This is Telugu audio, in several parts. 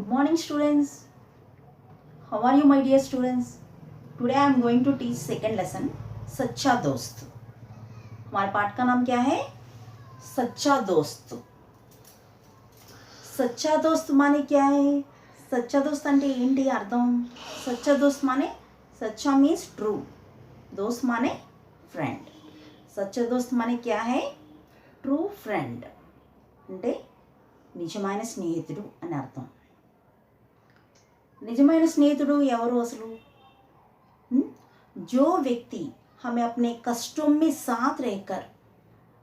morning students. How are you my dear students? Today I am going to teach second lesson सच्चा दोस्त. हमारे पाठ का नाम क्या है? सच्चा दोस्त. सच्चा दोस्त माने क्या है? सच्चा दोस्त అంటే ఏంటి అర్థం? సच्चा दोस्त माने सच्चा मीन्स ट्रू, दोस्त माने फ्रेंड. सच्चा दोस्त माने क्या है? ట్రూ ఫ్రెండ్ అంటే నిజమైన స్నేహితుడు అని అర్థం. నిజమైన స్నేహితుడు ఎవరు అసలు? जो व्यक्ति हमें अपने कष्टों में साथ रहकर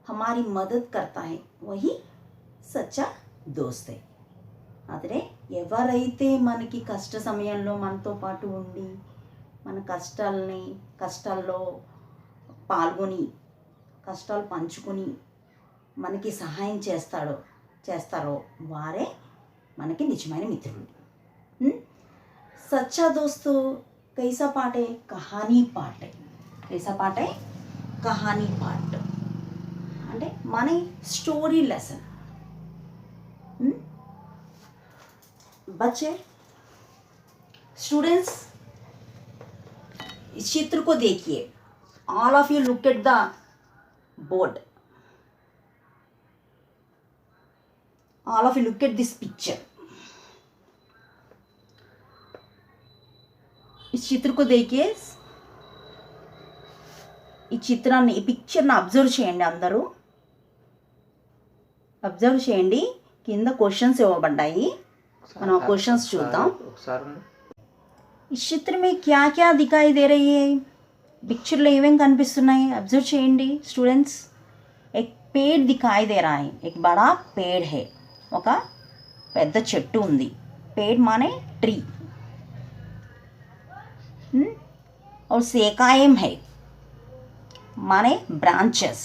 हमारी मदद करता है वही सच्चा दोस्त है. ಆದರೆ ఎవరైతే మనకి కష్ట సమయంలో మనతో పాటు ఉండి మన కష్టాల్లో పాల్గొని కష్టాలు పంచుకొని మనకి సహాయం చేస్తారో వారే మనకి నిజమైన మిత్రులు. सच्चा दोस्त कैसा पाठ है? कहानी पाठ है. कैसा पाठ है? कहानी पाठ అంటే మన स्टोरी लेसन. बच्चे स्टूडेंट्स इस चित्र को देखिए. All of you look at the board. All of you look at this picture. इस चित्र को देखिए. ఈ చిత్రాన్ని ఈ పిక్చర్ని అబ్జర్వ్ చేయండి. అందరూ అబ్జర్వ్ చేయండి. కింద క్వశ్చన్స్ ఇవ్వబడ్డాయి. మనం ఆ క్వశ్చన్స్ చూద్దాం. ఈ చిత్ర में क्या क्या दिखाई दे रही है? పిక్చర్లో ఏమేం కనిపిస్తున్నాయి అబ్జర్వ్ చేయండి స్టూడెంట్స్. एक पेड़ दिखाई दे रहा है. एक बड़ा पेड़ है. ఒక పెద్ద చెట్టు ఉంది. पेड़ माने ट्री. और सेकायम है माने ब्रांचेस.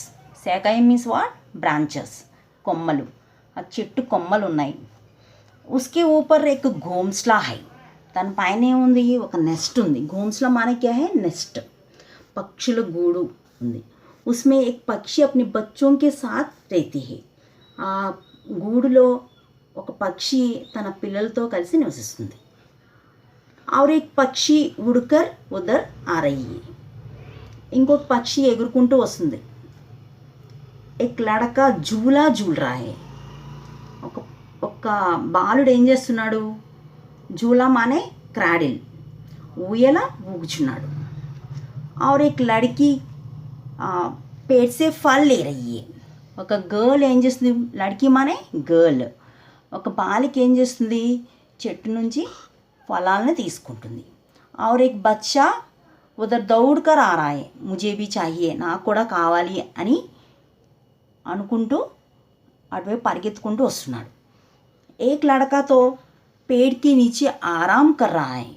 सेकायम मीन्स व्हाट? ब्रांचेस. కొమ్మలు. ఆ చెట్టు కొమ్మలు ఉన్నాయి. उसके ऊपर एक घोंसला है. దాని పైన ఏముంది? ఒక నెస్ట్ ఉంది. घोंसला माने क्या है? नेस्ट. పక్షుల గూడు ఉంది. उसमें एक पक्षी अपने बच्चों के साथ रहती है. ఆ గూడులో ఒక పక్షి తన పిల్లలతో కలిసి నివసిస్తుంది. और एक పక్షి ఉడకర్ ఉదర్ ఆ రही है. ఇంకొక పక్షి ఎగురుకుంటూ వస్తుంది. एक लड़का झूला झूल रहा है. ఒక బాలుడు ఏం చేస్తున్నాడు? झूला माने క్రాడిల్. ఊయల ఊగుచున్నాడు. और एक लड़की पेड़ से फल ले रही है. ఒక గర్ల్ ఏం చేస్తుంది? లడ్కీ మానే గర్ల్. ఒక బాలిక ఏం చేస్తుంది? చెట్టు నుంచి ఫలాలను తీసుకుంటుంది. और एक बच्चा उधर दौड़ कर आ रहा है. मुझे भी चाहिए, నాకు కూడా కావాలి అని అనుకుంటూ అటువైపు పరిగెత్తుకుంటూ వస్తున్నాడు. एक लड़का तो पेड़ के नीचे आराम कर रहा है.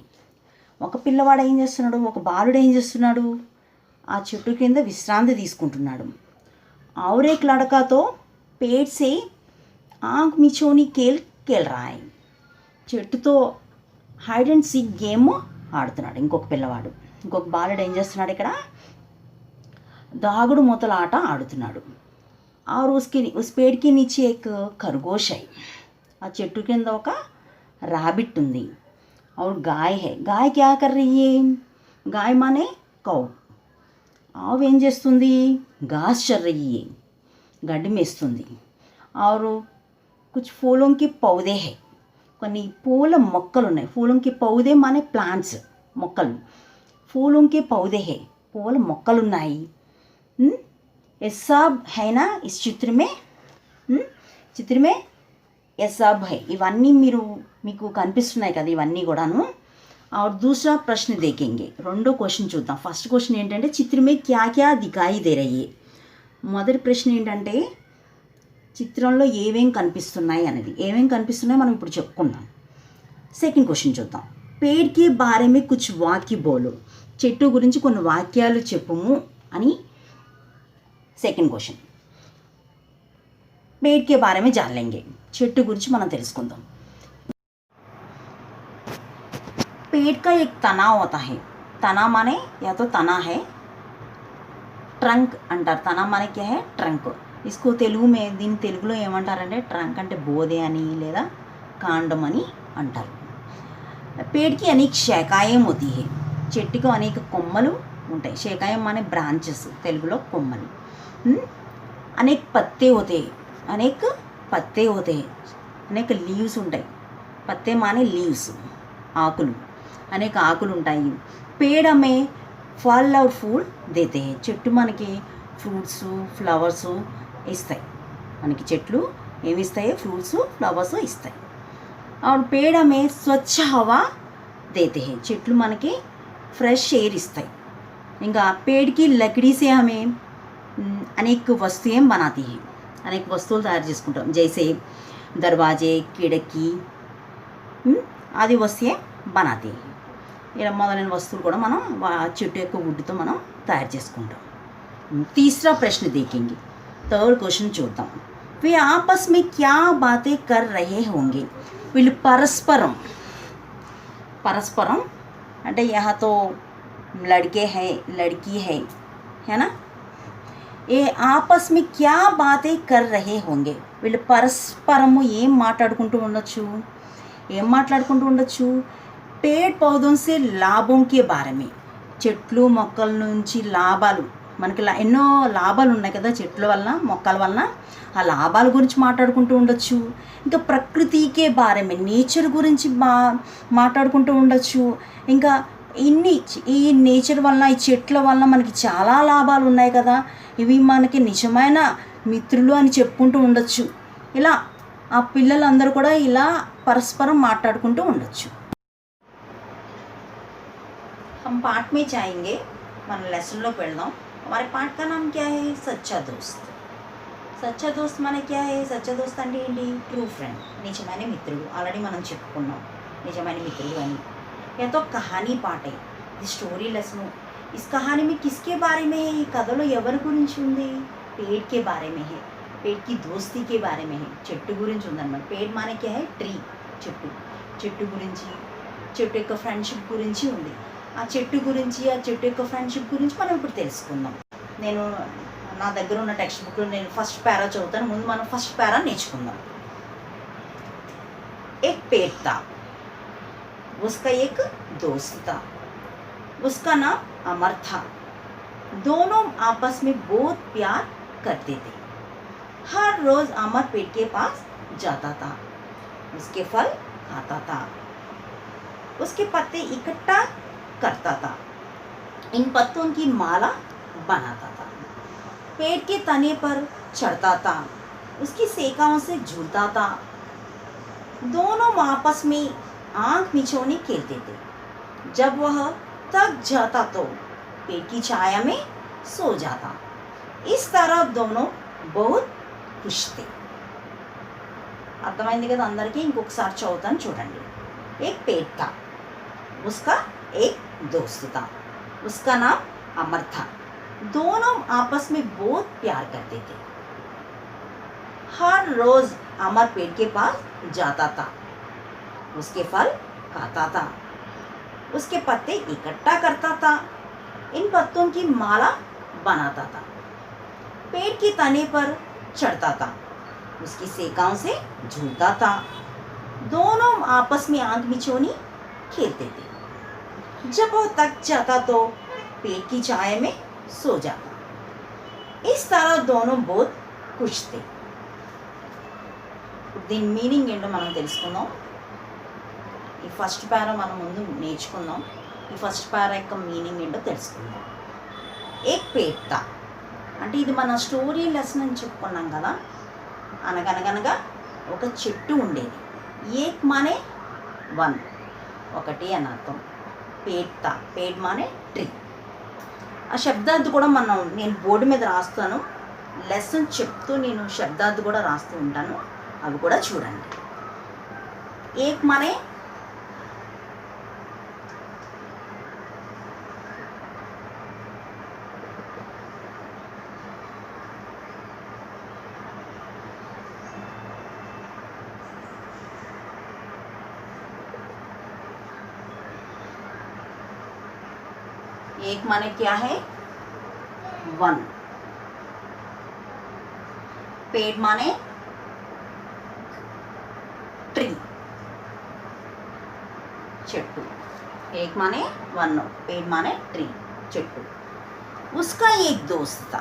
ఒక పిల్లవాడు ఏం చేస్తున్నాడు? ఒక బాలుడు ఏం చేస్తున్నాడు? ఆ చెట్టు కింద విశ్రాంతి తీసుకుంటున్నాడు. और एक लड़का तो पेड़ से आँख मिचौनी खेल रहा है. చెట్టుతో హైడ్ అండ్ సీక్ గేమ్ ఆడుతున్నాడు ఇంకొక పిల్లవాడు. ఇంకొక బాలుడు ఏం చేస్తున్నాడు? ఇక్కడ దాగుడు మూతల ఆట ఆడుతున్నాడు. और उस पेड़ के नीचे एक खरगोश है. ఆ చెట్టు కింద ఒక రాబిట్ ఉంది. और गाय है. गाय क्या कर रही है? गाय माने కౌ. ఆవు ఏం చేస్తుంది? घास चर रही है. గడ్డి మేస్తుంది. और कुछ फूलों के पौधे है. కొన్ని పూల మొక్కలు ఉన్నాయి. फूलों के पौधे माने प्लांट्स. మొక్కలు. फूलों के पौधे है. పూల మొక్కలు ఉన్నాయి. ये सब है ना इस चित्र में. चित्र में ये सब है. ఇవన్నీ మీకు కనిపిస్తున్నాయి కదా ఇవన్నీ కూడాను. और दूसरा प्रश्न देखेंगे. రెండో క్వశ్చన్ చూద్దాం. ఫస్ట్ క్వశ్చన్ ఏంటంటే चित्र में क्या क्या दिखाई दे रही है. మొదటి ప్రశ్న ఏంటంటే చిత్రంలో ఏమేం కనిపిస్తున్నాయి అనేది. ఏమేం కనిపిస్తున్నాయో మనం ఇప్పుడు చెప్పుకుందాం. సెకండ్ క్వశ్చన్ చూద్దాం. पेड़ के बारे में कुछ वाक्य बोलो. చెట్టు గురించి కొన్ని వాక్యాలు చెప్పుము అని సెకండ్ క్వశ్చన్. पेड़ के बारे में जान लेंगे. చెట్టు గురించి మనం తెలుసుకుందాం. पेड़ का एक तना होता है. तना माने या तो तना है, ట్రంక్ అంటారు. तना माने क्या है? ట్రంక్. इसको తెలుగు में దీని తెలుగులో ఏమంటారంటే ట్రంక్ అంటే బోధే అని లేదా కాండం అని అంటారు. पेड़ की अनेक శాఖాయం होती है చెట్టుకు అనేక కొమ్మలు ఉంటాయి శాఖాయం माने బ్రాంచెస్ తెలుగులో కొమ్మలు అనేక పత్తే होते అనేక పత్తే होते అనేక లీవ్స్ ఉంటాయి పత్తే माने లీవ్స్ ఆకులు అనేక ఆకులు ఉంటాయి पेड़ हमें फल और फूल देते हैं చెట్టు మనకి ఫ్రూట్స్ ఫ్లవర్స్ ఇస్తాయి మనకి చెట్లు ఏమి ఇస్తాయి ఫ్రూట్స్ ఫ్లవర్స్ ఇస్తాయి और पेड़ हमें स्वच्छ हवा देते हैं చెట్లు మనకి ఫ్రెష్ ఎయిర్ ఇస్తాయి ఇంకా पेड़ की लकड़ी से हमें अनेक वस्तुएं बनाती हैं అనేక వస్తువులు తయారు చేసుకుంటాం जैसे दरवाजे खिड़की आदि वस्तुएं बनाते हैं ఇలా మొదలైన వస్తువులు కూడా మనం చెట్టు యొక్క వుడ్తో మనం తయారు చేసుకుంటాం तीसरा प्रश्न देखेंगे थर्ड क्वेश्चन చూద్దాం वे आपस में क्या बातें कर रहे होंगे వీళ్ళు పరస్పరం परस्परम అంటే यहाँ तो लड़के हैं लड़की है ना ये आपस में क्या बातें कर रहे होंगे వీళ్ళు పరస్పరము ఏం మాట్లాడుకుంటూ ఉండొచ్చు पेड़ पौधों से लाभों के बारे में చెట్లు మొక్కల నుంచి లాభాలు మనకి ఎన్నో లాభాలు ఉన్నాయి కదా చెట్ల వలన మొక్కల వలన ఆ లాభాల గురించి మాట్లాడుకుంటూ ఉండొచ్చు ఇంకా ప్రకృతికే బారమే నేచర్ గురించి మాట్లాడుకుంటూ ఉండొచ్చు ఇంకా ఈ నేచర్ వలన ఈ చెట్ల వలన మనకి చాలా లాభాలు ఉన్నాయి కదా ఇవి మనకి నిజమైన మిత్రులు అని చెప్పుకుంటూ ఉండొచ్చు ఇలా ఆ పిల్లలందరూ కూడా ఇలా పరస్పరం మాట్లాడుకుంటూ ఉండొచ్చు हम पाठ में जाएंगे मन लेसन लोग వెళ్దాం हमारे पाठ का नाम क्या है सच्चा दोस्त माने क्या है सच्चा दोस्त అంటే ఏంటి ట్రూ ఫ్రెండ్ నిజమైన మిత్రుడు ఆల్రెడీ మనం చెప్పుకున్నాం నిజమైన మిత్రుడు అని यह तो कहानी पाठ है ఇది స్టోరీ లెసన్ इस कहानी में किसके बारे में है ఈ కథలో ఎవరి గురించి ఉంది पेड़ के बारे में है पेड़ की दोस्ती के बारे में है చెట్టు గురించి ఉందన్నమాట पेड़ माने क्या है ट्री చెట్టు గురించి చెట్టు యొక్క ఫ్రెండ్షిప్ గురించి ఉంది ఆ చెట్టు గురించి ఆ చెట్టు యొక్క ఫ్రెండ్షిప్ గురించి మనం ఇప్పుడు తెలుసుకుందాం నేను నా దగ్గర ఉన్న టెక్స్ట్ బుక్లో నేను ఫస్ట్ పారా చదువుతాను ముందు మనం ఫస్ట్ పారా నేర్చుకుందాం एक पेड़ था उसका एक दोस्त था उसका नाम अमर था दोनों आपस में बहुत प्यार करते थे हर रोज अमर पेड़ के पास जाता था उसके फल खाता था उसके पत्ते इकट्ठा करता था इन पत्तों की माला बनाता था पेड़ के तने पर चढ़ता था उसकी शाखाओं से झूलता था दोनों आपस में आंख मिचौनी खेलते थे जब वह थक जाता तो पेड़ की छाया में सो जाता इस तरह दोनों बहुत खुश थे అర్థమైంది కదా అందరికీ ఇంకొకసారి చదువుతాను చూడండి एक पेड़ था उसका एक दोस्त था उसका नाम अमर था दोनों आपस में बहुत प्यार करते थे हर रोज अमर पेड़ के पास जाता था उसके फल खाता था उसके पत्ते इकट्ठा करता था इन पत्तों की माला बनाता था पेड़ के तने पर चढ़ता था उसकी शाखाओं से झूलता था दोनों आपस में आंख मिचौनी खेलते थे जब वो थक जाता तो पेड़ की छाया में सो जाता इस तरह दोनों बहुत खुश थे దీని మీనింగ్ ఏంటో మనం తెలుసుకుందాం ఈ ఫస్ట్ పారా మనం ముందు నేర్చుకుందాం ఈ ఫస్ట్ పారా యొక్క మీనింగ్ ఏంటో తెలుసుకుందాం ఏక్ పేడ్ తా అంటే ఇది మన స్టోరీ లెసన్ అని చెప్పుకున్నాం కదా అనగనగనగా ఒక చెట్టు ఉండేది ఏక్ మానే వన్ ఒకటి అని అర్థం పేడ్ మానే ట్రీ ఆ శబ్దార్థం కూడా నేను బోర్డు మీద రాస్తాను లెసన్ చెప్తూ నేను శబ్దార్థం కూడా రాస్తూ ఉంటాను అవి కూడా చూడండి ఏక్ మానే एक माने क्या है वन पेड़ माने ट्री చెట్టు, एक माने वन, पेड़ माने ट्री చెట్టు. उसका एक दोस्त था,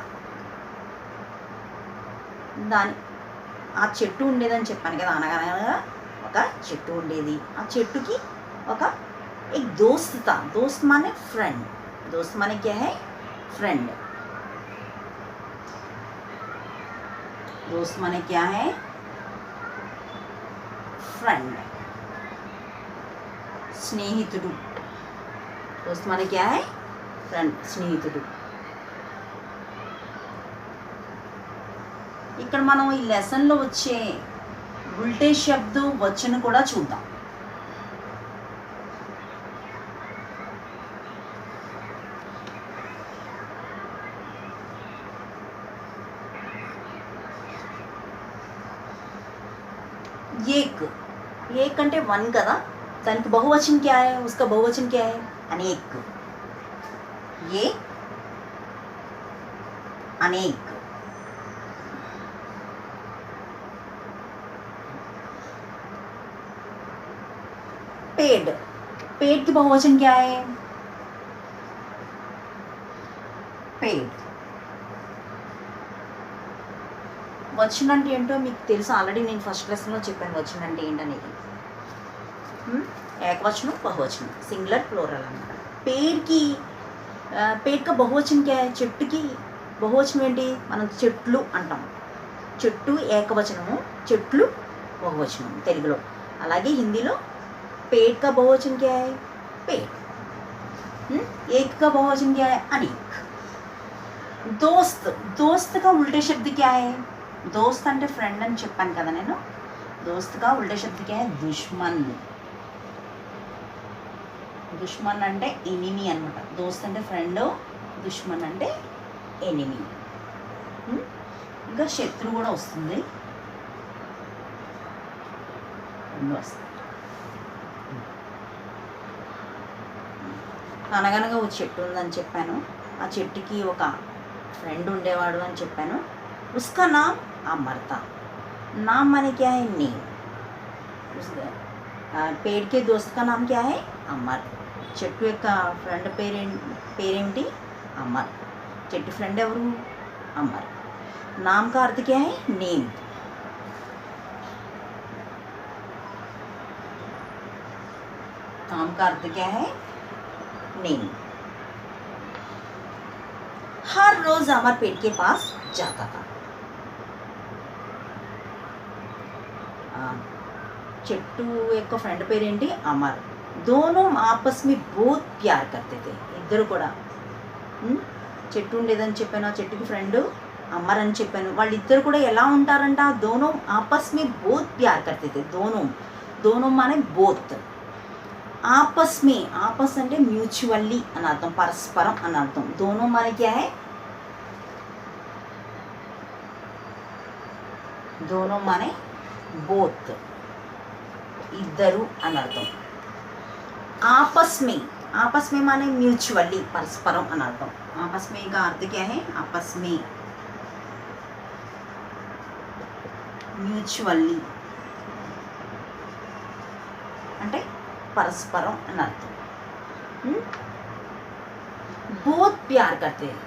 దాని ఆ చెట్టు ఉండేదని చెప్పాను కదా, అనగనగా ఒక చెట్టు ఉండేది. ఆ చెట్టుకి ఒక एक दोस्त था. दोस्त माने फ्रेंड. दोस्त माने क्या है? फ्रेंड. दोस्त माने क्या है? फ्रेंड. స్నేహితుడు. दोस्त माने क्या है? फ्रेंड, స్నేహితుడు. ఇక్కడ మనం ఈ లెసన్లో వచ్చే ఉల్టే శబ్ద వచన కూడా చూద్దాం. एक, एक అంటే वन కదా, దానికి బహువచन क्या है? उसका बहुवचन क्या है? अनेक. ये अनेक. पेड़, पेड़ की बहुवचन क्या है? पेड़. వచనం అంటే ఏంటో మీకు తెలుసు, ఆల్రెడీ నేను ఫస్ట్ లెసన్లో చెప్పాను వచనం అంటే ఏంటనేది. ఏకవచనం బహువచనం, సింగులర్ ప్లూరల్ అన్నమాట. పేరుకి పేరుక బహువచనం క్యా హై? చెట్టుకి బహువచనం ఏంటి? మనం చెట్లు అంటాం. చెట్టు ఏకవచనము, చెట్లు బహువచనం తెలుగులో. అలాగే హిందీలో पेड़ का बहुवचन क्या है? पेड़. एक का बहुवचन क्या है? अनेक. दोस्त, दोस्त का उल्टे शब्द क्या है? दोस्त అంటే ఫ్రెండ్ అని చెప్పాను కదా నేను. दोस्त का उल्टे शब्द क्या है? दुश्मन. దుష్మన్ అంటే ఎనిమీ అనమాట. దోస్త్ అంటే ఫ్రెండ్, దుష్మన్ అంటే ఎనిమీ. ఇంకా శత్రు కూడా వస్తుంది, రెండు వస్తుంది. అనగనగా ఒక చెట్టు ఉందని చెప్పాను. ఆ చెట్టుకి ఒక ఫ్రెండ్ ఉండేవాడు అని చెప్పాను. उसका नाम अमर था. नाम माने क्या है? नेम. पेड़ के दोस्त का नाम क्या है? अमर. చెట్టు యొక్క ఫ్రెండ్ పేరేమిటి? అమర్. చెట్టు ఫ్రెండ్ ఎవరు? అమర్. నామ్ కా అర్థ క్యా హై? నేమ్. नाम का अर्थ क्या है? नेम. हर रोज अमर पेड़ के पास जाता था. చెట్టు యొక్క ఫ్రెండ్ పేరేంటి? అమర్. दोनों आपस में बहुत प्यार करते थे. ఇద్దరు కూడా చెట్టు ఉండేదని చెప్పాను, ఆ చెట్టుకి ఫ్రెండ్ అమర్ అని చెప్పాను. వాళ్ళిద్దరు కూడా ఎలా ఉంటారంట? दोनों आपस में बहुत प्यार करते थे. दोनों, दोनों माने बोथ. आपस में, आपस అంటే మ్యూచువల్లీ అని అర్థం, పరస్పరం అని అర్థం. दोनों माने क्या है? दोनों माने बोथ, ఇద్దరు అని అర్థం. आपस में, आपस में माने म्यूचुअली, परस्परम అని అర్థం. आपस में का अर्थ क्या है? आपस में म्यूचुअली అంటే పరస్పరం అని అర్థం. बहुत प्यार करते हैं.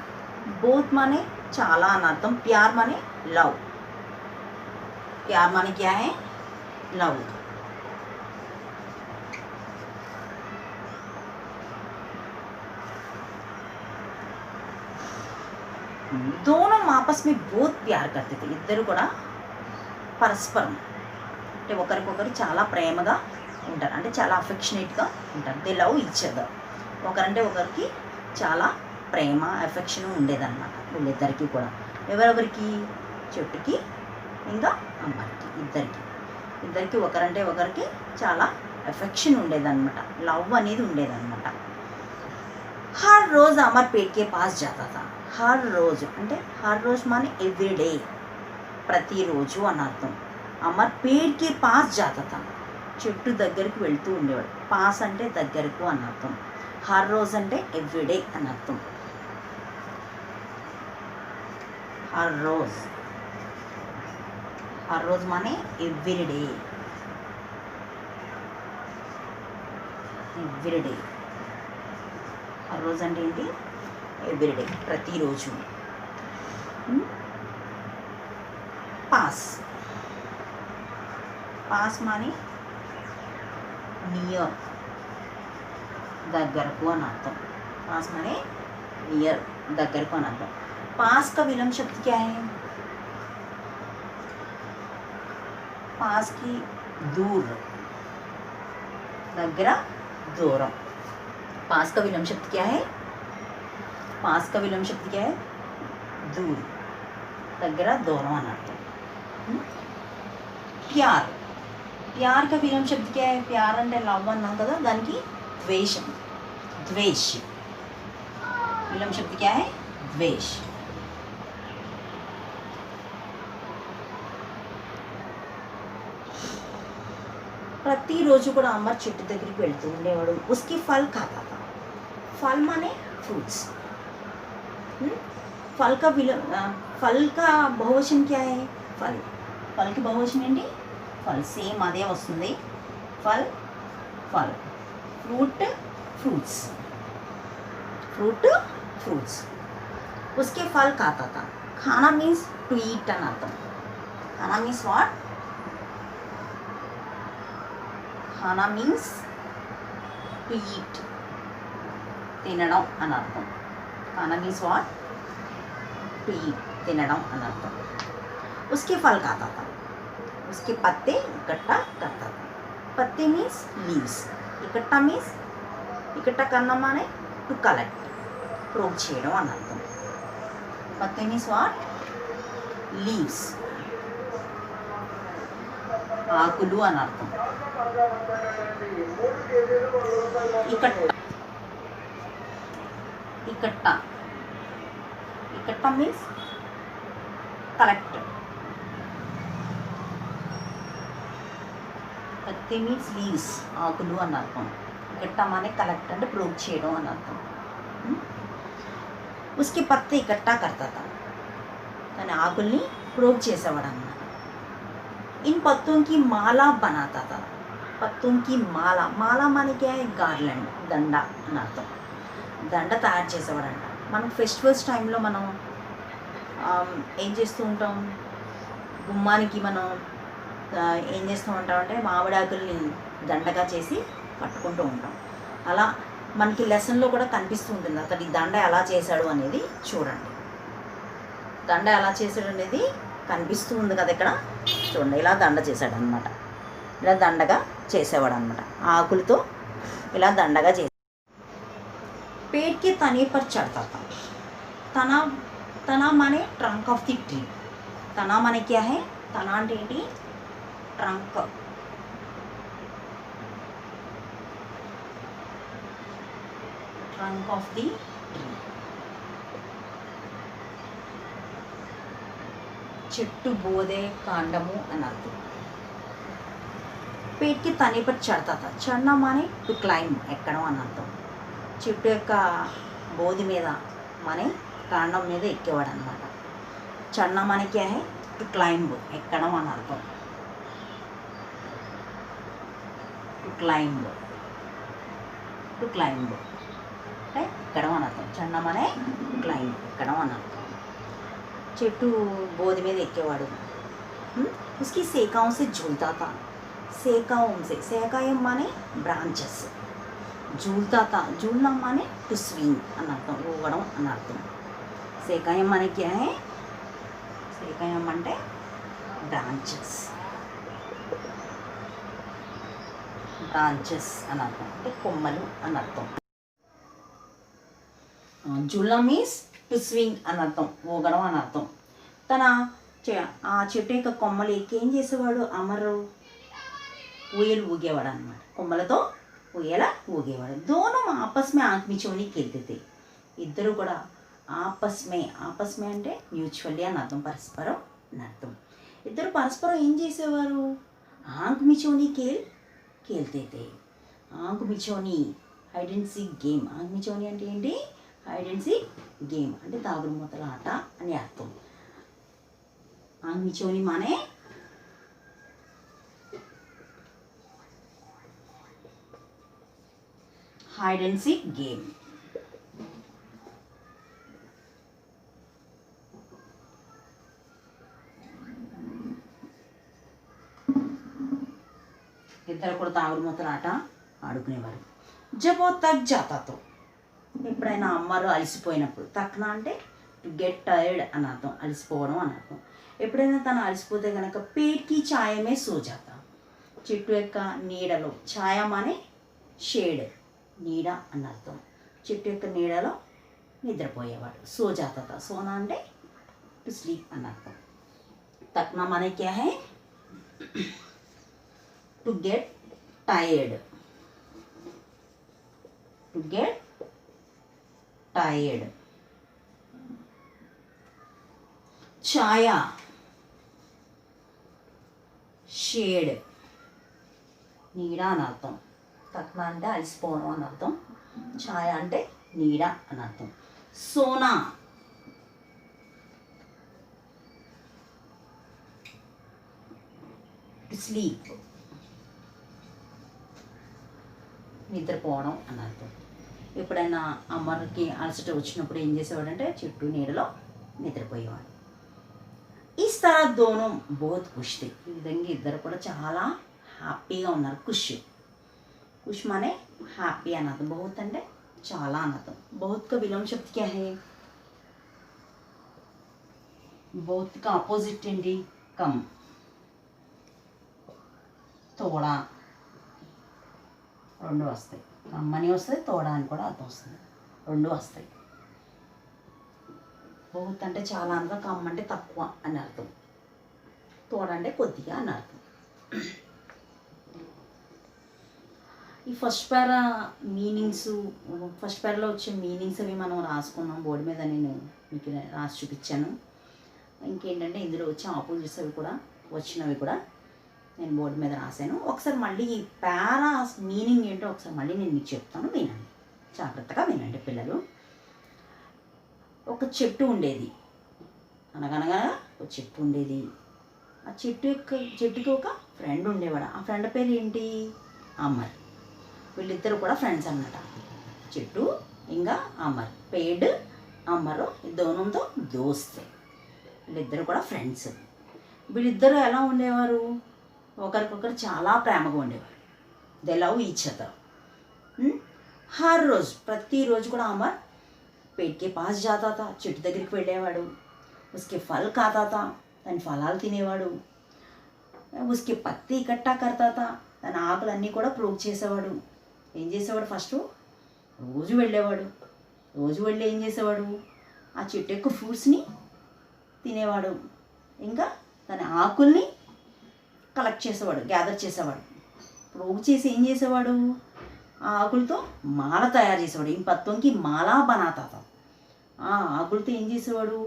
बहुत माने చాలా అని అర్థం. प्यार माने लव. प्यार माने क्या है? लव. दोनों आपस में बहुत प्यार करते थे. ఇద్దరు కూడా పరస్పరం అంటే ఒకరికొకరు చాలా ప్రేమగా ఉంటారు, అంటే చాలా అఫెక్షనేట్గా ఉంటారు. They love each other. ఒకరంటే ఒకరికి చాలా ప్రేమ, అఫెక్షన్ ఉండేదన్నమాట వీళ్ళిద్దరికీ కూడా. ఎవరెవరికి? చెట్టుకి ఇంకా అమ్మాయికి, ఇద్దరికి ఒకరంటే ఒకరికి చాలా అఫెక్షన్ ఉండేదన్నమాట, లవ్ అనేది ఉండేదన్నమాట. हर रोज अमर पेड़ के पास जाता था. हर रोज అంటే हर रोज माने एवरीडे, ప్రతిరోజు అని అర్థం. అమర్ పేడ్ కే పాస్ జాతా థా. చెట్టు దగ్గరికి వెళ్తూ ఉండేవాడు. పాస్ అంటే దగ్గరకు అని అర్థం. హర్ రోజ్ అంటే ఎవ్రీడే అని అర్థం. हर रोज, हर रोज माने एवरीडे. ఎవ్రీడే. హర్ రోజు అంటే ఏంటి? ఎవ్రీడే, ప్రతిరోజు. పాస్, పాస్ మాని నియర్, దగ్గరకు అని అర్థం. पास माने नियर, దగ్గర को ना. पास का विलोम शब्द क्या है? पास की दूर, దగ్గర దూరం. पास का विलोम शब्द क्या है? पास का विलोम शब्द क्या है? दूर, దగ్గర దూరం అని అర్థం. प्यार, प्यार का विलोम शब्द क्या है? प्यार అంటే లవ్ అన్నాం కదా, దానికి ద్వేషం, द्वेष. विलोम शब्द क्या है? द्वेष. ప్రతిరోజు కూడా అమ్మ చెట్టు దగ్గరికి వెళ్తూ ఉండేవాడు. उसकी फल खाता था. फल माने फ्रूट्स. फल का फल का बहुवचन क्या है? फल. फल की बहुवचन ఏంటి? फल. సేమ్ అదే వస్తుంది. फल, फल. Fruit, fruits. Fruit, fruits. उसके फल खाता था. खाना मीन्स टू ईट అని అర్థం. खाना मीन्स what? खाना मीन्स टू ईट, తినడం అని అర్థం. खाना मीन्स what? टू ईट, తినడం అని అర్థం. उसके फल खाता था. उसके पत्ते इकट्ठा करता था. पत्ते मीन्स लीव्स. इकट्ठा मीन्स, इकट्ठा करना माने టు కలెక్ట్, ప్రోగ్ చేయడం అని అర్థం. పత్తే మీన్స్ వాట్? లీవ్స్, ఆకులు అని అర్థం. ఇకట్ట, ఇకట్ట, ఇకట్ట మీన్స్ కలెక్ట్. పత్తే మీన్స్ లీవ్స్, ఆకులు అని అర్థం. इकट्ठा माने कलेक्ट అంటే ప్రోగ్ చేయడం అని అర్థం. उसके पत्ते इकट्ठा करता था. తన ఆకుల్ని ప్రోగ్ చేసేవాడు అన్నమాట. इन पत्तों की माला बनाता था. पत्तों की माला, माला माने क्या है? गार्लैंड, దండ అని అర్థం. దండ తయారు చేసేవాడంట. మనం ఫెస్టివల్స్ టైంలో మనం ఏం చేస్తూ ఉంటాం? గుమ్మానికి మనం ఏం చేస్తూ ఉంటామంటే మామిడాకుల్ని దండగా చేసి పట్టుకుంటూ ఉంటాం. అలా మనకి లెసన్లో కూడా కనిపిస్తూ ఉంటుంది. అతడి దండ ఎలా చేశాడు అనేది చూడండి. దండ ఎలా చేశాడు అనేది కనిపిస్తూ ఉంది కదా ఇక్కడ, చూడండి. ఇలా దండ చేశాడు అనమాట. ఇలా దండగా చేసేవాడు అనమాట. ఆకులతో ఇలా దండగా చేసి पेड़ के तने पर चढ़ता था. तना, तना माने ट्रंक ऑफ द ट्री. तना माने क्या है? तना అంటే ఏంటి? Trunk, trunk of the tree. చెట్టు బోధే కాండము అని అర్థం. पेड़ के तने पर चढ़ता था. चढ़ना माने టు క్లైంబ్, ఎక్కడం అని అర్థం. చెట్టు యొక్క బోధి మీద మానే కాండం మీద ఎక్కేవాడు అనమాట. చढ़ना माने क्या है? టు క్లైంబ్, ఎక్కడం అని అర్థం. టు క్లైంబ్, టు క్లైంబ్ అంటే ఎక్కడం అని అర్థం. చढ़ना माने క్లైంబ్, ఎక్కడం అని అర్థం. చెట్టు బోధి మీద ఎక్కేవాడు. उसकी शाखाओं से झूलता था. शाखाओं से, शाखाएं माने ब्रांचेस. झूलता था, झूलना माने టు స్వింగ్ అని అర్థం, ఊగడం అని అర్థం. శాఖాయం माने क्या है? శాఖాయం అంటే బ్రాంచెస్, బ్రాంచెస్ అని అర్థం, అంటే కొమ్మలు అని అర్థం. జూలా మీన్స్ టు స్వింగ్ అని అర్థం, ఊగడం అని అర్థం. తన ఆ చెట్టు యొక్క కొమ్మలు ఎక్కి ఏం చేసేవాడు? అమరు ఊయలు ఊగేవాడు అనమాట. కొమ్మలతో ఊయల ఊగేవాడు. దోనో ఆపస్ మే ఆంఖ్ మిచోని खेलते थे. ఇద్దరు కూడా ఆపస్ మే అంటే మ్యూచువల్లీ అని అర్థం, పరస్పరం అని అర్థం. ఇద్దరు పరస్పరం ఏం చేసేవారు? ఆంఖ్ మిచోని खेलते थे. Aankh మిచోని hide and seek game. Aankh మిచోని అంటే ఏంటి? హైడ్ అండ్ సీక్ గేమ్ అంటే దాగుడు మూతల ఆట అని అర్థం. ఆంఖ్ మిచోని మానే हाइड एंड सीक गेम। ఇద్దరు కూడా తాగుడు మూతల ఆట ఆడుకునేవారు। జబ్ वो तक जाता तो ఎప్పుడైనా అమ్మరు అలసిపోయినప్పుడు, తక్న అంటే టు గెట్ టైర్డ్ అని అర్థం, అలసిపోవడం అని అర్థం। ఎప్పుడైనా తను అలసిపోతే కనుక పేట్కి ఛాయమే సో జాతా, చెట్టు యొక్క నీడలో, ఛాయం అనే షేడ్, నీడ అని అర్థం, చెట్టు యొక్క నీడలో నిద్రపోయేవాడు। సో జాతా, సోనా అంటే టు స్లీప్ అని అర్థం। తక్నా మానే క్యా హై, to get tired, to get tired. ఛాయ షేడ్, నీడ అని అర్థం। తక్న అంటే అలసిపోవడం అని అర్థం, ఛాయ అంటే నీడ అని అర్థం। సోనా టు స్లీప్, నిద్రపోవడం అని అర్థం। ఎప్పుడైనా అమ్మకి అలసట వచ్చినప్పుడు ఏం చేసేవాడంటే చెట్టు నీడలో నిద్రపోయేవాడు। ఈ तरह दोनों बहुत खुश थे। ఈ విధంగా ఇద్దరు కూడా చాలా హ్యాపీగా ఉన్నారు। ఖుష్, खुश माने హ్యాపీ అని అర్థం, बहुत అంటే చాలా అని అర్థం। बहुत का विलोम शब्द क्या है? बहुत का अपोजिट ఏంటి? कम, తోడా, రెండు వస్తాయి। కమ్మని వస్తుంది, తోడా అని కూడా అర్థం వస్తుంది, రెండు వస్తాయి। बहुत అంటే చాలా అర్థం, కమ్ అంటే తక్కువ అని అర్థం, తోడ అంటే కొద్దిగా అని అర్థం। ఈ ఫస్ట్ పేరా మీనింగ్స్, ఫస్ట్ పేరాలో వచ్చే మీనింగ్స్ అవి మనం రాసుకున్నాం, బోర్డు మీద నేను మీకు రాసి చూపించాను। ఇంకేంటంటే ఇందులో వచ్చే ఆపోజిట్స్ అవి కూడా వచ్చినవి కూడా నేను బోర్డు మీద రాశాను। ఒకసారి మళ్ళీ ఈ పేరా మీనింగ్ ఏంటో ఒకసారి మళ్ళీ నేను మీకు చెప్తాను, వినండి, జాగ్రత్తగా వినండి పిల్లలు। ఒక చెట్టు ఉండేది, అనగనగా ఒక చెట్టు ఉండేది। ఆ చెట్టుకి ఒక ఫ్రెండ్ ఉండేవాడు। ఆ ఫ్రెండ్ పేరు ఏంటి? అమర్। వీళ్ళిద్దరు కూడా ఫ్రెండ్స్ అన్నమాట, చెట్టు ఇంకా అమర్, పేడ్ అమర్, దోనంతో దోస్త్, వీళ్ళిద్దరు కూడా ఫ్రెండ్స్। వీళ్ళిద్దరూ ఎలా ఉండేవారు? ఒకరికొకరు చాలా ప్రేమగా ఉండేవారు। They love each other. Her రోజు, ప్రతిరోజు కూడా అమర్ पेड़ के पास जाता था, చెట్టు దగ్గరికి వెళ్ళేవాడు। उसके फल खाता था, దాని ఫలాలు తినేవాడు। उसके పత్తి ఇకట్టా करता था, తన ఆకులన్నీ కూడా ప్రోగ్ చేసేవాడు। ఏం చేసేవాడు? ఫస్ట్ రోజు వెళ్ళేవాడు, రోజు వెళ్ళి ఏం చేసేవాడు? ఆ చెట్టు యొక్క ఫ్రూట్స్ని తినేవాడు, ఇంకా తన ఆకుల్ని కలెక్ట్ చేసేవాడు, గ్యాదర్ చేసేవాడు। ప్రోగ్ చేసి ఏం చేసేవాడు? ఆ ఆకులతో మాల తయారు చేసేవాడు। ఈ పత్తంకి మాల బనాతా తా, ఆ ఆకులతో ఏం చేసేవాడు?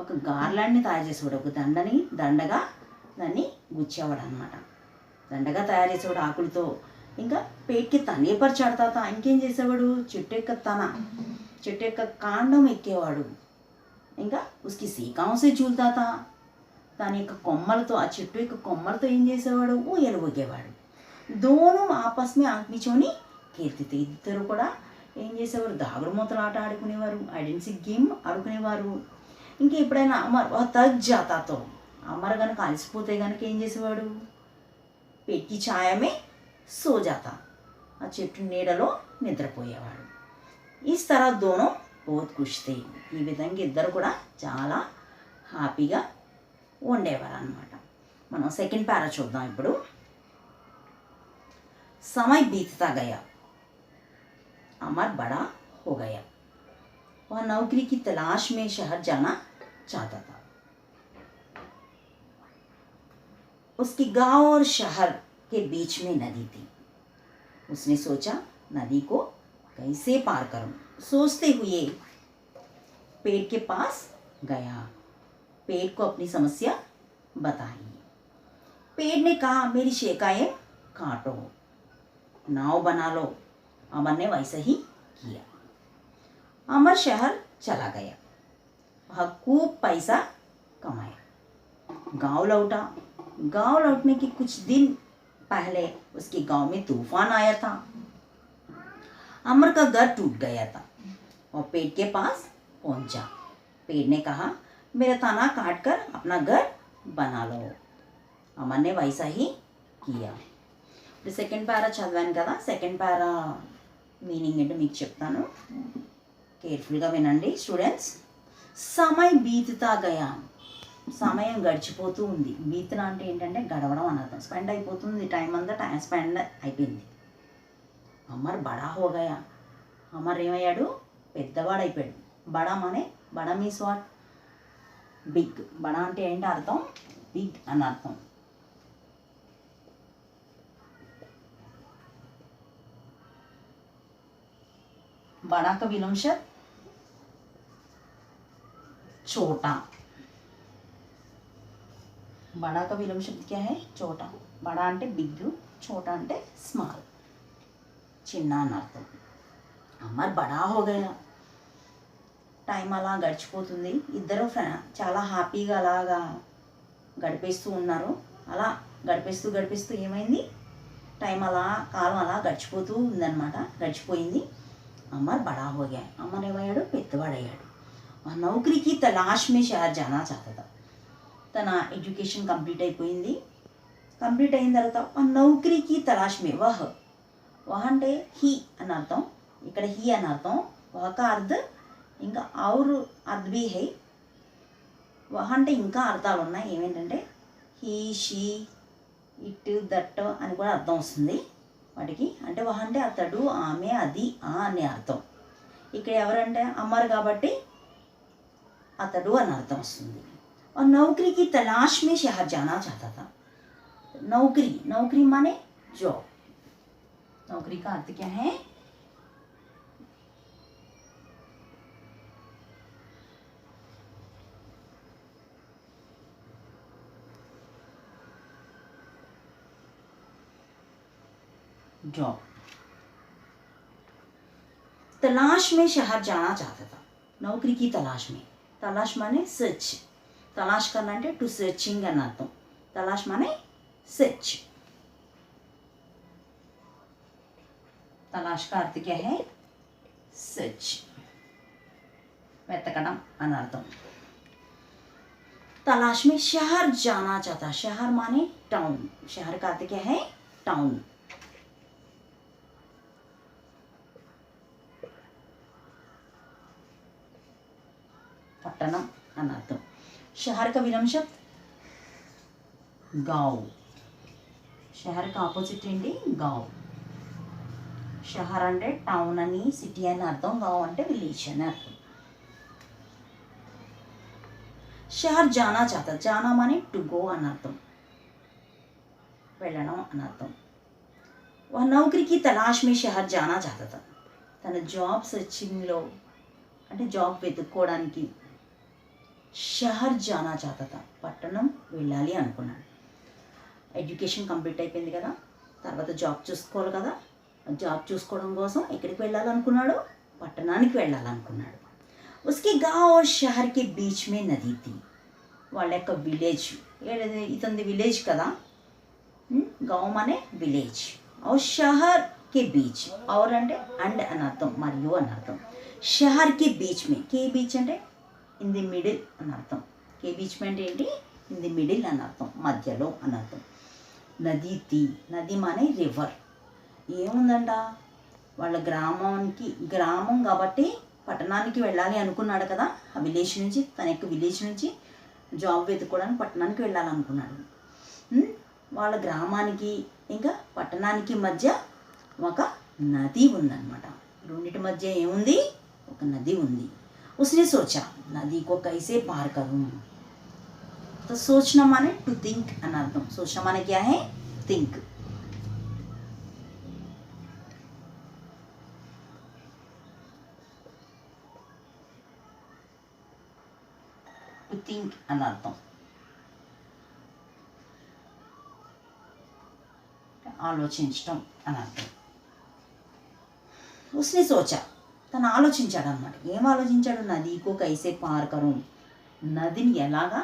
ఒక గార్లాండ్ని తయారు చేసేవాడు, ఒక దండగా దాన్ని గుచ్చేవాడు అనమాట, దండగా తయారు చేసేవాడు ఆకులతో। ఇంకా పేట్కి తనే పరిచాడతా, ఇంకేం చేసేవాడు? చెట్టు యొక్క కాండం ఎక్కేవాడు। ఇంకా ఉస్కి సీకాంసే చూల్తాతా, దాని యొక్క కొమ్మలతో, ఆ చెట్టు యొక్క కొమ్మలతో ఏం చేసేవాడు? ఊయలు ఊగేవాడు। దోనో ఆపస్ మే ఆంక్ నిచోని కీర్తితో, ఇద్దరు కూడా ఏం చేసేవారు? దాగుడు మూతల ఆట ఆడుకునేవారు, ఐడెన్సీ గేమ్ ఆడుకునేవారు। ఇంకా ఎప్పుడైనా అమర్ తగ్ జాతాతో, అమర్ కనుక అలసిపోతే కనుక ఏం చేసేవాడు? పెట్టి ఛాయమే సో జాతా, ఆ చెట్టు నీడలో నిద్రపోయేవాడు। ఈ तरह दोनों बहुत खुश थे। ఈ విధంగా ఇద్దరు కూడా చాలా హ్యాపీగా ఉండేవారు అన్నమాట। మనం సెకండ్ పారా చూద్దాం ఇప్పుడు। समय बीतता गया, अमर बड़ा हो गया, वह नौकरी की तलाश में शहर जाना चाहता था। उसकी गांव और शहर के बीच में नदी थी। उसने सोचा नदी को कैसे पार करूं। सोचते हुए पेड़ के पास गया, पेड़ को अपनी समस्या बताई। पेड़ ने कहा, मेरी शिकायत काटो, नाव बना लो। अमर ने वैसा ही किया। अमर शहर चला गया, वह खूब पैसा कमाया, गांव लौटा। गांव लौटने के कुछ दिन पहले उसके गांव में तूफान आया था। अमर का घर टूट गया था और पेड़ के पास पहुंचा। पेड़ ने कहा मेरा तना काट कर अपना घर बना लो। अमर ने वैसा ही किया। ఇప్పుడు సెకండ్ పారా చదివాను కదా, సెకండ్ పారా మీనింగ్ ఏంటో మీకు చెప్తాను, కేర్ఫుల్గా వినండి స్టూడెంట్స్. సమయం బీతుతా గయా, సమయం గడిచిపోతూ ఉంది. బీతన అంటే ఏంటంటే గడవడం అని అర్థం. స్పెండ్ అయిపోతుంది, టైం అంతా టైం స్పెండ్ అయిపోయింది. అమర్ బడా హోగయా, అమర్ ఏమయ్యాడు, పెద్దవాడైపోయాడు. బడా మానే, బడా మీన్స్ వాట్, బిగ్. బడా అంటే ఏంటి అర్థం, బిగ్ అని అర్థం. बड़ा का विलोम शब्द छोटा. बड़ा का विलोम शब्द क्या है, छोटा. बड़ा అంటే బిగ్, छोटा అంటే స్మాల్, చిన్న అని అర్థం. అమర్ బడా హో గయా, టైం అలా గడిచిపోతుంది. ఇద్దరు చాలా హ్యాపీగా అలాగా గడిపేస్తూ ఉన్నారు. అలా గడిపేస్తూ గడిపేస్తూ ఏమైంది, టైం అలా కాలం అలా గడిచిపోతూ ఉందన్నమాట, గడిచిపోయింది. अमर बड़ा हो गया. अमर ఏమయ్యాడు, పెద్దవాడయ్యాడు. నౌకరీకి తలాష్ మే షహర్ జానా చాహతా థా. తన ఎడ్యుకేషన్ కంప్లీట్ అయిపోయింది. కంప్లీట్ అయిన తర్వాత నౌకరీకి తలాష్ మే, వహ్ అంటే హీ అని అర్థం. ఇక్కడ హీ అని అర్థం. వహ్ కా అర్థ ఇంకా ఔర్ అర్థ భీ హై. వహ్ అంటే ఇంకా అర్థాలు ఉన్నాయి. ఏమేంటంటే హీ, షీ, ఇట్, దట్ అని కూడా అర్థం వస్తుంది వాటికి. అంటే వహ అంటే అతడు, ఆమె, అది, ఆ అనే అర్థం. ఇక్కడ ఎవరంటే అమర్ కాబట్టి అతడు అని అర్థం వస్తుంది. నౌకరీకి తలాష్ మే షహర్ జానా చాహతా థా. नौकरी, नौकरी माने जॉब. नौकरी का अर्थ क्या है, जॉब. तलाश में शहर जाना चाहता था. नौकरी की तलाश में. तलाश माने सर्च. तलाश करना అంటే టు సర్చింగ్ అని అర్థం. తలాష్ మానే सर्च. तलाश का अर्थ क्या है, सर्च, వెతకడం అని అర్థం. तलाश में शहर जाना चाहता. शहर माने टाउन. शहर का अर्थ क्या है, टाउन. పట్టణం అని అర్థం. शहर का विलोम शब्द गाँव. शहर का ఆపోజిట్ ఏంటి, గావ్. షహర్ అంటే టౌన్ అని, సిటీ అని అర్థం. గావ్ అంటే విలేజ్ అని అర్థం. షహర్ జానా చాహతా. జానా మానే టు గో అని అర్థం, వెళ్ళడం అని అర్థం. వహ్ నౌకరీకి తలాష్ మే షహర్ జానా చాహతా థా. తన జాబ్ సర్చింగ్లో అంటే జాబ్ వెతుక్కోవడానికి షహర్ జానా చాహతా థా, పట్టణం వెళ్ళాలి అనుకున్నాడు. ఎడ్యుకేషన్ కంప్లీట్ అయిపోయింది కదా, తర్వాత జాబ్ చూసుకోవాలి కదా. జాబ్ చూసుకోవడం కోసం ఎక్కడికి వెళ్ళాలనుకున్నాడు, పట్టణానికి వెళ్ళాలనుకున్నాడు. ఉస్కే గావ్ और शहर के बीच में नदी थी. వాళ్ళ యొక్క విలేజ్, ఇతనిది విలేజ్ కదా. గావ్ మానే విలేజ్. और शहर के बीच, और అంటే అండ్ అని అర్థం, మరియు అని అర్థం. शहर के बीच में, के बीच అంటే ఇన్ ది మిడిల్ అని అర్థం. के बीच में అంటే ఏంటి, ఇన్ ది మిడిల్ అని అర్థం, మధ్యలో అని అర్థం. నది తీ. నది మానే రివర్. ఏముందంట, వాళ్ళ గ్రామానికి, గ్రామం కాబట్టి పట్టణానికి వెళ్ళాలి అనుకున్నాడు కదా. ఆ విలేజ్ నుంచి, తన యొక్క విలేజ్ నుంచి జాబ్ వెతుక్కోవడానికి పట్టణానికి వెళ్ళాలనుకున్నాడు. వాళ్ళ గ్రామానికి ఇంకా పట్టణానికి మధ్య ఒక నది ఉందన్నమాట. రెండింటి మధ్య ఏముంది, ఒక నది ఉంది. उसने सोचा नदी को कैसे पार करूं. तो सोचना माने टू थिंक అని అర్థం. सोचना माने क्या है, थिंक. టు థింక్ అని అర్థం, ఆలోచించటం అని అర్థం. उसने सोचा, తను ఆలోచించాడు అన్నమాట. ఏం ఆలోచించాడు, నదీకో కైసే పార్ కరు, నదిని ఎలాగా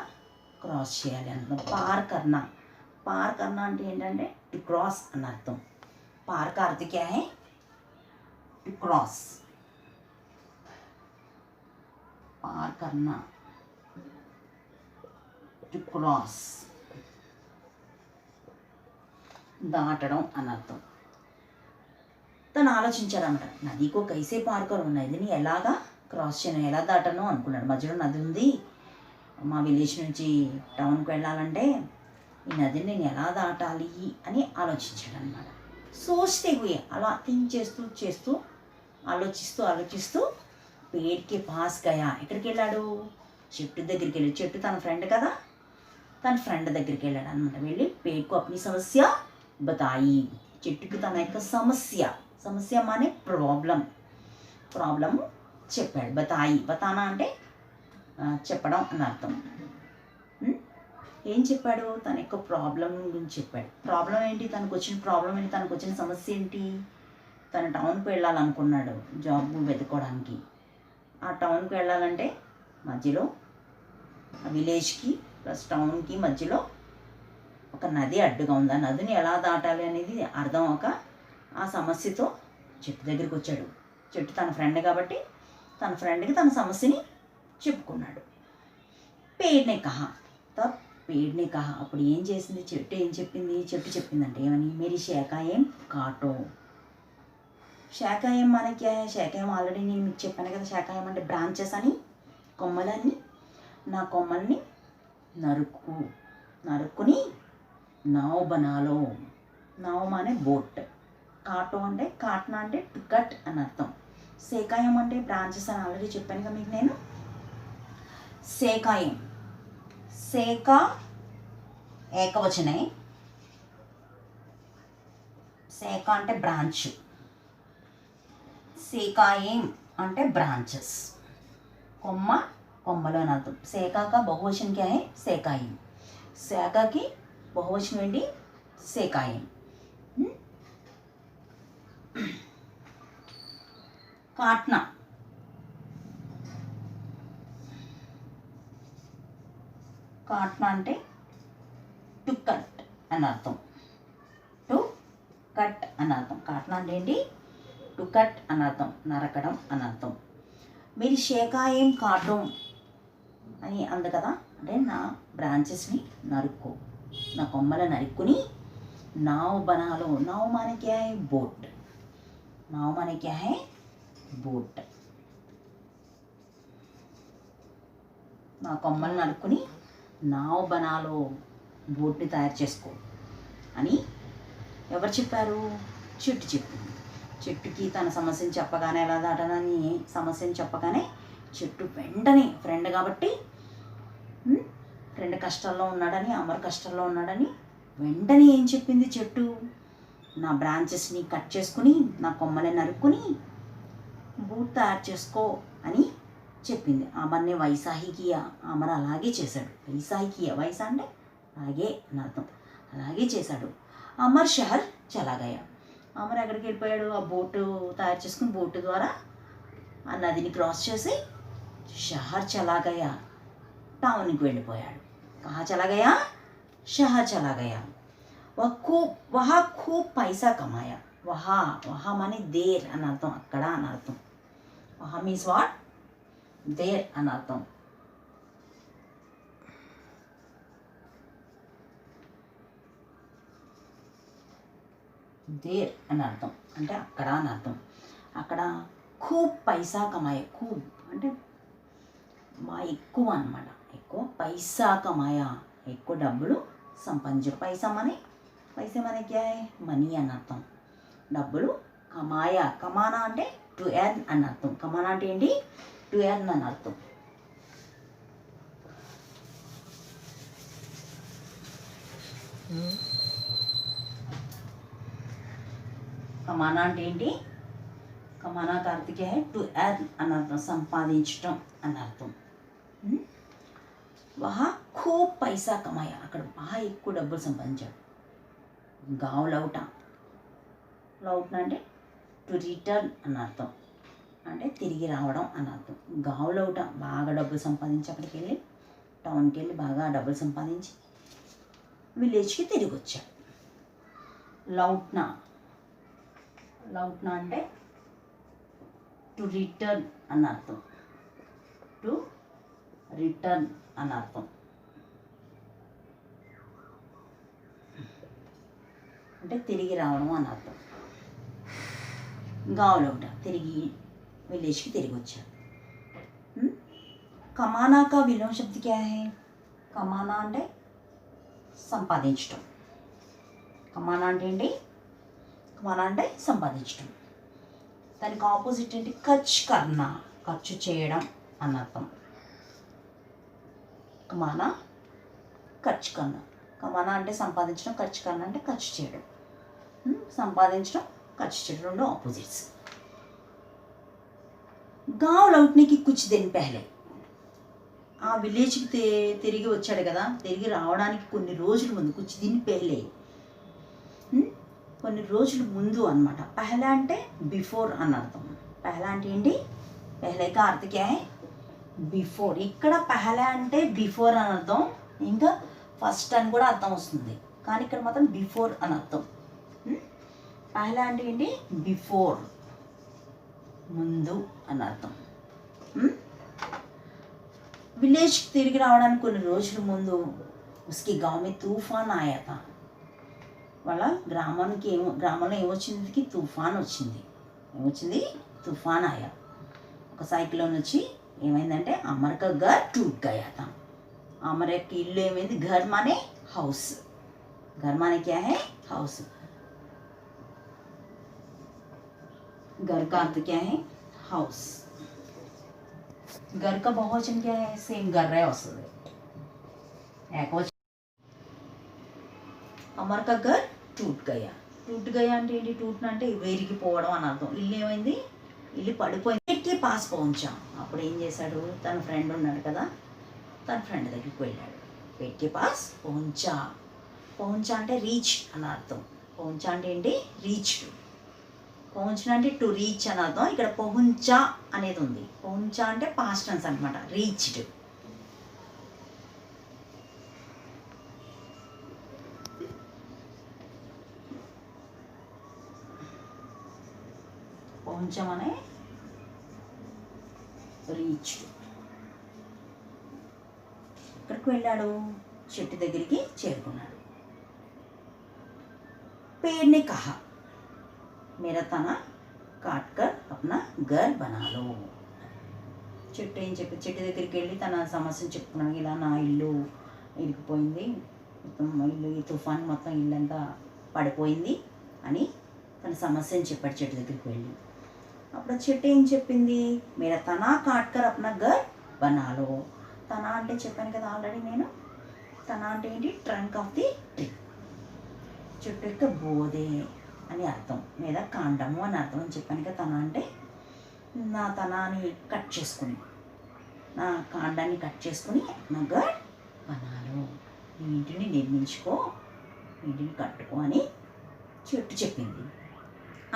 క్రాస్ చేయాలి అన్నమాట. పార్ కర్నా. పార్ కర్నా అంటే ఏంటంటే టు క్రాస్ అని అర్థం. పార్ కా అర్థ క్యా హై, టు టు क्रॉस, पार करना, టు क्रॉस, దాటడం అని అర్థం. తను ఆలోచించాడనమాట, నదికో కైసే పార్ కరు, నదిని ఎలాగా క్రాస్ చేయను, ఎలా దాటను అనుకున్నాడు. మధ్యలో నది ఉంది, మా విలేజ్ నుంచి టౌన్కి వెళ్ళాలంటే ఈ నదిని నేను ఎలా దాటాలి అని ఆలోచించాడు అనమాట. సోచ్తే హుయే, అలా థింక్ చేస్తూ చేస్తూ ఆలోచిస్తూ పేడ్కి పాస్ గయా, ఎక్కడికి వెళ్ళాడు, చెట్టు దగ్గరికి వెళ్ళాడు. చెట్టు తన ఫ్రెండ్ కదా, తన ఫ్రెండ్ దగ్గరికి వెళ్ళాడు అనమాట. వెళ్ళి పేడ్కు అప్ని సమస్య బతాయి, చెట్టుకి తన యొక్క సమస్య మానే ప్రాబ్లం చెప్పాడు. బతానా అంటే చెప్పడం అని అర్థం. ఏం చెప్పాడు, తన యొక్క ప్రాబ్లం గురించి చెప్పాడు. ప్రాబ్లం ఏంటి, తనకు వచ్చిన సమస్య ఏంటి, తన టౌన్కి వెళ్ళాలనుకున్నాడు జాబ్ వెతుక్కోవడానికి. ఆ టౌన్కి వెళ్ళాలంటే మధ్యలో ఆ విలేజ్కి ప్లస్ టౌన్కి మధ్యలో ఒక నది అడ్డుగా ఉంది. ఆ నదిని ఎలా దాటాలి అనేది అర్థం అవ్వక ఆ సమస్యతో చెట్టు దగ్గరికి వచ్చాడు. చెట్టు తన ఫ్రెండ్ కాబట్టి తన ఫ్రెండ్కి తన సమస్యని చెప్పుకున్నాడు. పేడ్నే కహా, అప్పుడు ఏం చేసింది చెట్టు, చెట్టు చెప్పిందంటే ఏమని, మేరీ శాఖాయం కాటో. శాఖాయం మన క్యా హై, శాఖాయం ఆల్రెడీ నేను మీకు చెప్పాను కదా, శాఖాయం అంటే బ్రాంచెస్ అని, కొమ్మలని. నా కొమ్మల్ని నరుక్కుని నావ్ బనాలో, నావ్ మానే బోట్, కాటో అంటే కాట్నా అంటే టు కట్ అని అర్థం. శాఖాయం అంటే బ్రాంచెస్ అని ఆల్రెడీ చెప్పాను కదా మీకు నేను. శాఖాయం, శాఖ ఏకవచనే, శాఖ అంటే బ్రాంచ్, శాఖాయం అంటే బ్రాంచెస్, కొమ్మలు అని అర్థం. శాఖ బహువచనం క్యా హై, శాఖాయం. శాఖకి బహువచనం ఏంటి, శాఖాయం. కాట్నా, అంటే టు కట్ అని అర్థం. కాట్నా అంటే ఏంటి, టు కట్ అని అర్థం, నరకడం అని అర్థం. మీరు శాఖాయం కాటం అని అంది కదా, అంటే నా బ్రాంచెస్ని నరుక్కో, నా కొమ్మల నరుక్కుని నావ్ బనాలో, నావ్ మానే క్యా హై, బోట్, నా కొమ్మలు నరుక్కుని నావ్ బనాలో, బోట్ని తయారు చేసుకో అని ఎవరు చెప్పారు, చెట్టు చెప్పింది. చెట్టుకి తన సమస్యను చెప్పగానే, ఎలా దాటనని సమస్యను చెప్పగానే చెట్టు వెంటనే ఫ్రెండ్ కాబట్టి, ఫ్రెండ్ కష్టాల్లో ఉన్నాడని, అమర్ కష్టాల్లో ఉన్నాడని వెంటనే ఏం చెప్పింది చెట్టు, నా బ్రాంచెస్ని కట్ చేసుకుని నా కొమ్మలని నరుక్కుని బూట్ తయారు చేసుకో అని చెప్పింది. అమర్ని వైసాహికియ, అమర్ అలాగే చేశాడు. వైసా అంటే అలాగే అని అర్థం, అలాగే చేశాడు. అమర్ షహర్ చలాగయా, అమర్ ఎక్కడికి వెళ్ళిపోయాడు, ఆ బోటు తయారు చేసుకుని బోటు ద్వారా ఆ నదిని క్రాస్ చేసి షహర్ చలాగయా, టౌన్కి వెళ్ళిపోయాడు. కహా చలాగయా, షహర్ చలాగయా. వహా ఖూబ్ పైసా కమాయా. వహా మానే దేర్ అని అర్థం, అక్కడ అని అర్థం. వహా మీన్స్ వాట్, దేర్ అని అర్థం. దేర్ అని అర్థం అంటే అక్కడ అని అర్థం. అక్కడ ఖూబ్ పైసా కమాయ, ఖూబ్ అంటే ఎక్కువ అనమాట, ఎక్కువ. పైసా కమాయ, ఎక్కువ డబ్బులు సంపాదించాడు. పైసా మనే క్యా హై, మనీ అని అర్థం. డబ్బులు కమాయా, కమానా అంటే టు ఎర్న్ అని అర్థం. కమానా అంటే ఏంటి, టు ఎర్న్ అని అర్థం. కమానా అంటే ఏంటి, కమానా కార్తికే టు ఎర్న్ అని అర్థం, సంపాదించటం అని అర్థం. వహా ఖూబ్ పైసా కమాయా, అక్కడ బాగా ఎక్కువ డబ్బులు సంపాదించాడు. గావ్ లౌటా అంటే టు రిటర్న్ అని అర్థం, అంటే తిరిగి రావడం అని అర్థం. గావ్ లౌటా, బాగా డబ్బులు సంపాదించి అక్కడికి వెళ్ళి టౌన్కి వెళ్ళి బాగా డబ్బులు సంపాదించి విలేజ్కి తిరిగి వచ్చాడు. లౌట్నా అంటే టు రిటర్న్ అని అర్థం. టు రిటర్న్ అని అర్థం. అంటే తిరిగి రావడం అని అర్థం. गाँव लौटा तिरिगी विलेज की तिरिగి వచ్చాడు. कमाना का विलोम शब्द क्या है? कमाना అంటే సంపాదించడం. కమానా అంటే ఏంటి? కమానా అంటే సంపాదించడం. దానికి ఆపోజిట్ ఏంటి? ఖర్చు కర్నా, ఖర్చు చేయడం అని అర్థం. కమానా ఖర్చు కర్నా. కమానా అంటే సంపాదించడం, ఖర్చు కర్నా అంటే ఖర్చు చేయడం. సంపాదించడం, ఖర్చు చేయడం రెండు ఆపోజిట్స్. गाँव लौटने की कुछ दिन पहले, ఆ విలేజ్కి తిరిగి వచ్చాడు కదా, తిరిగి రావడానికి కొన్ని రోజుల ముందు, కుछ दिन पहले, కొన్ని రోజుల ముందు అనమాట. పహలా అంటే బిఫోర్ అని అర్థం. పహలా అంటే ఏంటి? పహలే కా అర్థ క్యా హై? బిఫోర్. ఇక్కడ పహలా అంటే బిఫోర్ అని అర్థం, ఇంకా ఫస్ట్ అని కూడా అర్థం వస్తుంది, కానీ ఇక్కడ మాత్రం బిఫోర్ అని అర్థం. పహలా అంటే ఏంటి? బిఫోర్, ముందు అని అర్థం. విలేజ్కి తిరిగి రావడానికి కొన్ని రోజుల ముందు ఉస్కి గావ్ మే తూఫాన్ ఆయా తా. వాళ్ళ గ్రామంలో ఏమొచ్చింది? తుఫాన్ వచ్చింది. ఏమొచ్చింది? తుఫాన్ ఆయా. ఒక సైక్లోన్ వచ్చి ఏమైందంటే అమర్ కా ఘర్ టూట్ గయా తా. అమర్ యొక్క ఇల్లు ఏమైంది? ఘర్ మానే హౌస్. ఘర్ మానే క్యా హై? హౌస్. घर का अर्थ क्या है? हाउस. घर का बहुवचन क्या है? सेम गर्रे వస్తుంది. ఏకవచనం అమర్ కా ఘర్ టూట్ గయా. టూట్ గయా అంటే ఏంటి? టూట్ అంటే వేరిగిపోవడం అని అర్థం. ఇల్లు ఏమైంది? ఇల్లు పడిపోయింది. పెట్టి పాస్ పहुंचा. అప్పుడు ఏం చేశాడు? తన ఫ్రెండ్ ఉన్నాడు కదా, తన ఫ్రెండ్ దగ్గరికి వెళ్ళాడు. పెట్టి పాస్ పहुंचा. పहुंचा అంటే రీచ్ అని అర్థం. పहुंचा అంటే ఏంటి? రీచ్డ్. పहुंचना అంటే టు రీచ్ అని అర్థం. ఇక్కడ పहुंचा అనేది ఉంది. పहुंचा అంటే పాస్ట్ టెన్స్ అనమాట, రీచ్డ్. పहुंचा అనే రీచ్డ్. ఇక్కడికి వెళ్ళాడు, చెట్టు దగ్గరికి చేరుకున్నాడు. పేరుని కహా, मेरा तना काट कर अपना घर बना लो. చెట్టు ఏం చెప్పి చెట్టు దగ్గరికి వెళ్ళి తన సమస్యను చెప్పుకున్నాడు. ఇలా నా ఇల్లు ఇరిగిపోయింది, మొత్తం ఇల్లు ఈ తుఫాన్ మొత్తం ఇల్లంతా పడిపోయింది అని తన సమస్యను చెప్పాడు చెట్టు దగ్గరికి వెళ్ళి. అప్పుడు చెట్టు ఏం చెప్పింది? మేరా తనా కాట్కర్ అప్నా ఘర్ బనాలో. తనా అంటే చెప్పాను కదా ఆల్రెడీ నేను. తనా అంటే ఏంటి? Trunk of the tree. చెట్టు యొక్క బోధే అని అర్థం, లేదా కాండము అని అర్థం అని చెప్పాను కదా. తన అంటే నా తనాన్ని కట్ చేసుకుని, నా కాండాన్ని కట్ చేసుకుని నా ఘర్ బనాలో, నీ ఇంటిని నిర్మించుకో, ఇంటిని కట్టుకో అని చెట్టు చెప్పింది.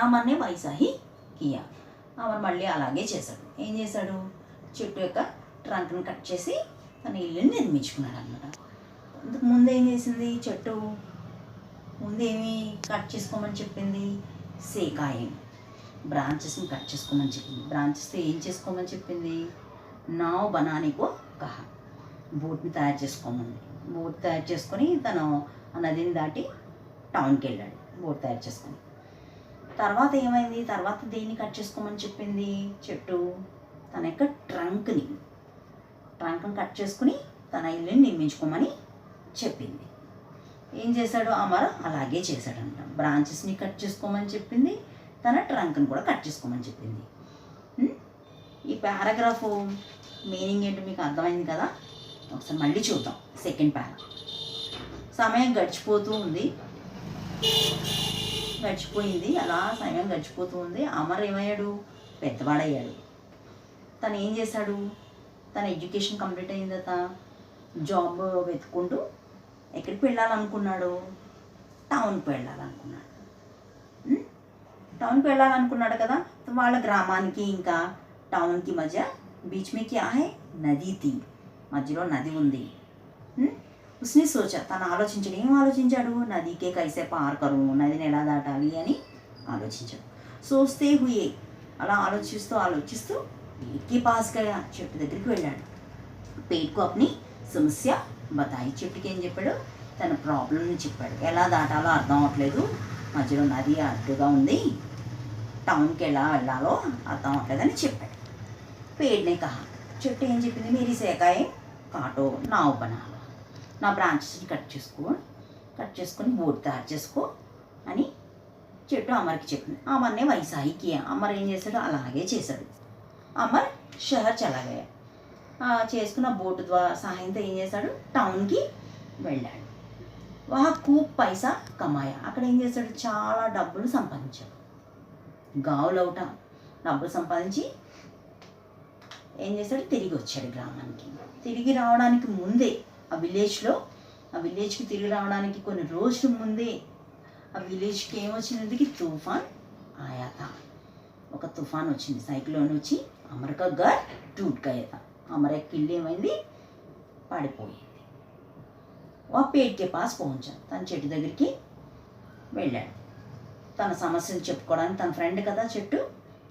ఆమెనే వైసాహి కియా. ఆమె మళ్ళీ అలాగే చేశాడు. ఏం చేశాడు? చెట్టు యొక్క ట్రంక్ని కట్ చేసి తన ఇల్లుని నిర్మించుకున్నాడు అన్నమాట. అందుకు ముందు ఏం చేసింది చెట్టు? ముందేమి కట్ చేసుకోమని చెప్పింది? సేకాయం, బ్రాంచెస్ని కట్ చేసుకోమని చెప్పింది. బ్రాంచెస్తో ఏం చేసుకోమని చెప్పింది? నావ్ బనానికో కహ, బోట్ని తయారు చేసుకోమని. బోట్ తయారు చేసుకొని తను ఆ నదిని దాటి టౌన్కి వెళ్ళాడు బోట్ తయారు చేసుకొని. తర్వాత ఏమైంది? తర్వాత దేన్ని కట్ చేసుకోమని చెప్పింది చెట్టు? తన యొక్క ట్రంక్ని కట్ చేసుకుని తన ఇల్లుని నిర్మించుకోమని చెప్పింది. ఏం చేశాడు? అమర్ అలాగే చేశాడంట. బ్రాంచెస్ని కట్ చేసుకోమని చెప్పింది, తన ట్రంక్ని కూడా కట్ చేసుకోమని చెప్పింది. ఈ పారాగ్రాఫ్ మీనింగ్ ఏంటో మీకు అర్థమైంది కదా. ఒకసారి మళ్ళీ చూద్దాం. సెకండ్ పారా. సమయం గడిచిపోయింది, అలా సమయం గడిచిపోతూ ఉంది. అమర్ ఏమయ్యాడు? పెద్దవాడయ్యాడు. తను ఏం చేశాడు? తన ఎడ్యుకేషన్ కంప్లీట్ అయిన తర్వాత జాబ్ వెతుక్కుంటూ ఎక్కడికి వెళ్ళాలనుకున్నాడు? టౌన్కి వెళ్ళాలనుకున్నాడు కదా. వాళ్ళ గ్రామానికి ఇంకా టౌన్కి మధ్య బీచ్ మే క్యా హై? నది తీ, మధ్యలో నది ఉంది. ఉస్నే సోచా, తను ఆలోచించాడు. ఏం ఆలోచించాడు? నదికే కైసే పార్ కరు, నదిని ఎలా దాటాలి అని ఆలోచించాడు. సోస్తే హుయే, అలా ఆలోచిస్తూ ఆలోచిస్తూ पेड़ के पास गया చెట్టు దగ్గరికి వెళ్ళాడు. पेड़ को अपनी సమస్య బతాయి. చెట్టుకి ఏం చెప్పాడు? తన ప్రాబ్లంని చెప్పాడు. ఎలా దాటాలో అర్థం అవ్వట్లేదు, మధ్యలో నది అడ్డుగా ఉంది, టౌన్కి ఎలా వెళ్ళాలో అర్థం అవ్వట్లేదని చెప్పాడు. पेड़ ने कहा, చెట్టు ఏం చెప్పింది? मेरी सेकाएं काटो नाव बना लो, నా బ్రాంచెస్ని కట్ చేసుకొని బోట్ తయారు చేసుకో అని చెట్టు అమర్కి చెప్పింది. అమర్నే వైసాయికి, అమర్ ఏం చేశాడు? అలాగే చేశాడు. అమర్ షహర్ చలాగా చేసుకున్న బోటు ద్వారా సహాయంతో ఏం చేశాడు? టౌన్కి వెళ్ళాడు. వహా ఖూబ్ పైసా కమాయా, అక్కడ ఏం చేశాడు? చాలా డబ్బులు సంపాదించాడు. గావులౌట డబ్బులు సంపాదించి ఏం చేశాడు? తిరిగి వచ్చాడు గ్రామానికి. తిరిగి రావడానికి ముందే ఆ విలేజ్కి తిరిగి రావడానికి కొన్ని రోజుల ముందే ఆ విలేజ్కి ఏమొచ్చినందుకు తుఫాన్ ఆయాత, ఒక తుఫాన్ వచ్చింది, సైక్లోన్ వచ్చి అమర్ కా ఘర్ టూట్ గయా థా, అమర్ యొక్క ఇల్లు ఏమైంది? పడిపోయింది. వా పేడ్ కే పాస్ పहुंचा, తన చెట్టు దగ్గరికి వెళ్ళాడు. తన సమస్యను చెప్పుకోవడానికి, తన ఫ్రెండ్ కదా చెట్టు,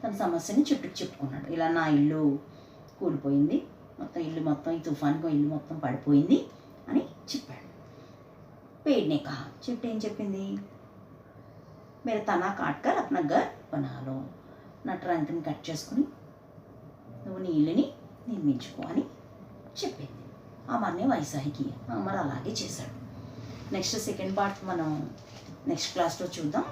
తన సమస్యని చెట్టుకు చెప్పుకున్నాడు. ఇలా నా ఇల్లు కూలిపోయింది, మొత్తం ఈ తుఫాన్కి ఇల్లు మొత్తం పడిపోయింది అని చెప్పాడు. पेड़ ने कहा, చెట్టు ఏం చెప్పింది? मेरा तना काट कर अपना घर बना लो, నా ట్రంక్ని కట్ చేసుకుని నువ్వు నీ ఇల్లుని నిర్మించుకో అని చెప్పింది. అమర్నే వైసాయికి, అమర్ అలాగే చేశాడు. నెక్స్ట్ సెకండ్ పార్ట్ మనం నెక్స్ట్ క్లాస్లో చూద్దాం.